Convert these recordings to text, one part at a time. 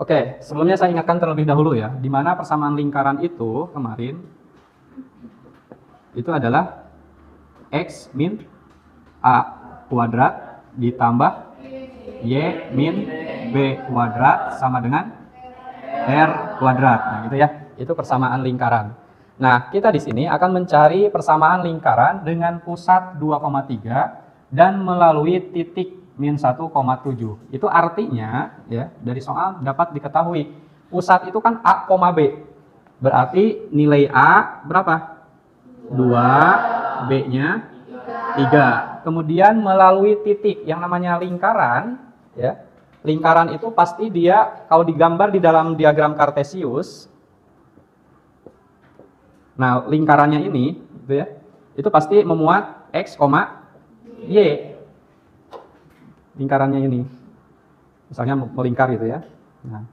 Oke, sebelumnya saya ingatkan terlebih dahulu ya, di mana persamaan lingkaran itu kemarin itu adalah X min A kuadrat ditambah Y min B kuadrat sama dengan R kuadrat. Nah, gitu ya. Itu persamaan lingkaran. Nah, kita di sini akan mencari persamaan lingkaran dengan pusat 2,3 dan melalui titik min 1,7. Itu artinya ya, dari soal dapat diketahui pusat itu kan A, B. Berarti nilai A berapa? 2, B-nya 3. Kemudian melalui titik yang namanya lingkaran ya. Lingkaran itu pasti dia kalau digambar di dalam diagram Kartesius. Nah, lingkarannya ini gitu ya. Itu pasti memuat X, Y. Lingkarannya ini. Misalnya melingkar gitu ya. Nah,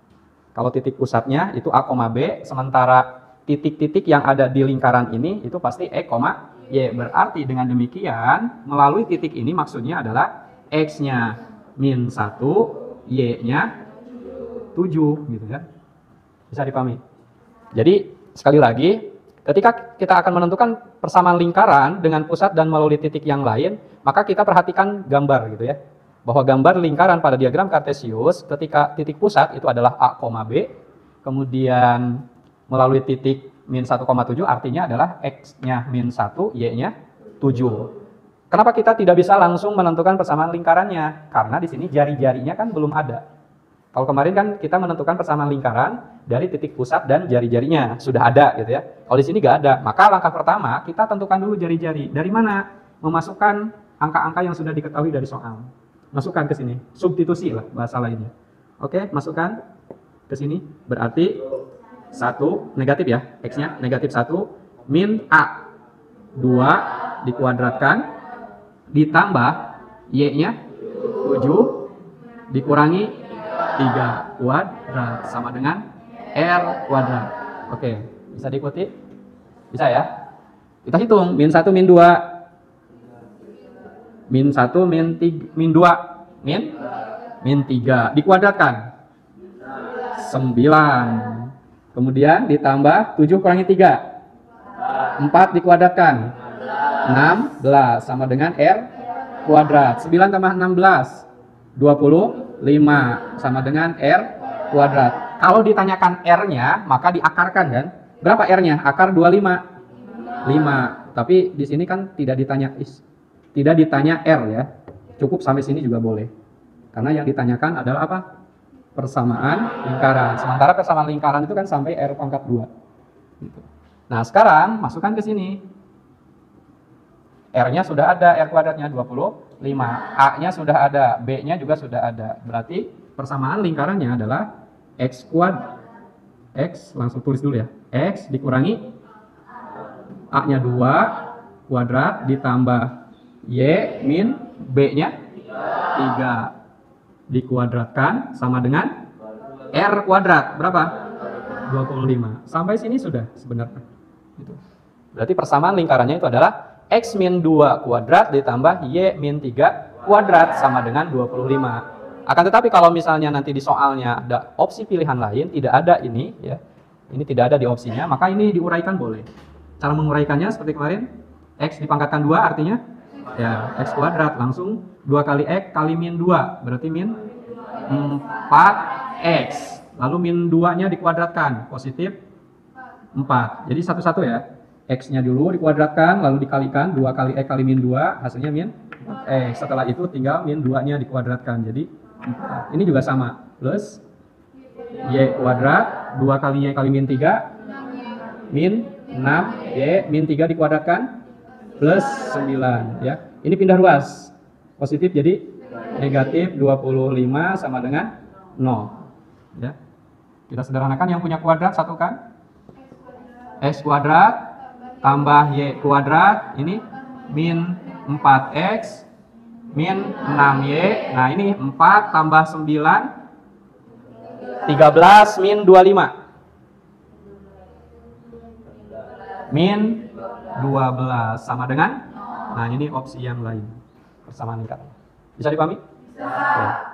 kalau titik pusatnya itu A, B, sementara titik-titik yang ada di lingkaran ini itu pasti E, Y. Berarti dengan demikian melalui titik ini maksudnya adalah X-nya min 1, Y-nya 7 gitu ya. Bisa dipahami? Jadi sekali lagi, ketika kita akan menentukan persamaan lingkaran dengan pusat dan melalui titik yang lain, maka kita perhatikan gambar gitu ya. Bahwa gambar lingkaran pada diagram Kartesius ketika titik pusat itu adalah A, B, kemudian melalui titik min 1,7 artinya adalah X-nya min 1, Y-nya 7. Kenapa kita tidak bisa langsung menentukan persamaan lingkarannya? Karena di sini jari-jarinya kan belum ada. Kalau kemarin kan kita menentukan persamaan lingkaran dari titik pusat dan jari-jarinya sudah ada gitu ya. Kalau di sini nggak ada, maka langkah pertama kita tentukan dulu jari-jari. Dari mana? Memasukkan angka-angka yang sudah diketahui dari soal. Masukkan ke sini, substitusi lah bahasa lainnya. Oke, masukkan ke sini. Berarti 1 negatif ya, X-nya negatif 1 min A 2 dikuadratkan ditambah Y-nya 7 dikurangi 3 kuadrat sama dengan R kuadrat. Oke, bisa diikuti? Bisa ya? Kita hitung min 1 min 2 min 1 min 2 min 3 dikuadratkan 9. Kemudian ditambah 7 kurangi 3 4 dikuadratkan 16 sama dengan R kuadrat. 9 tambah 16 25 sama dengan R kuadrat. Kalau ditanyakan R-nya maka diakarkan kan. Berapa R-nya? Akar 25 5. Tapi di sini kan tidak ditanya R ya. Cukup sampai sini juga boleh. Karena yang ditanyakan adalah apa? Persamaan lingkaran. Sementara persamaan lingkaran itu kan sampai R pangkat 2. Nah, sekarang masukkan ke sini. R-nya sudah ada, R kuadratnya 25. A-nya sudah ada, B-nya juga sudah ada. Berarti persamaan lingkarannya adalah X kuadrat. X, langsung tulis dulu ya. X dikurangi A-nya 2 kuadrat ditambah Y min B-nya 3 dikuadratkan sama dengan R kuadrat. Berapa? 25. Sampai sini sudah sebenarnya. Berarti persamaan lingkarannya itu adalah X min 2 kuadrat ditambah Y min 3 kuadrat sama dengan 25. Akan tetapi kalau misalnya nanti di soalnya ada opsi pilihan lain, tidak ada ini ya. Ini tidak ada di opsinya, maka ini diuraikan boleh. Cara menguraikannya seperti kemarin, X dipangkatkan 2 artinya ya X kuadrat, langsung 2 kali X kali min 2 berarti min 4X. Lalu min 2-nya dikuadratkan, positif 4. Jadi satu-satu ya. X-nya dulu dikuadratkan, lalu dikalikan 2 kali X kali min 2, hasilnya min X. Setelah itu tinggal min 2-nya dikuadratkan. Jadi 4. Ini juga sama. Plus Y kuadrat, 2 kali Y kali min 3, min 6, Y min 3 dikuadratkan, plus 9. Ya. Ini pindah ruas. Positif jadi negatif 25 sama dengan 0. Ya. Kita sederhanakan yang punya kuadrat, satukan. X kuadrat tambah Y kuadrat, ini min 4X min 6Y. Nah ini 4 tambah 9 13 min 25 min 12 sama dengan, nah ini opsi yang lain persamaan lingkaran. Bisa dipahami? Bisa.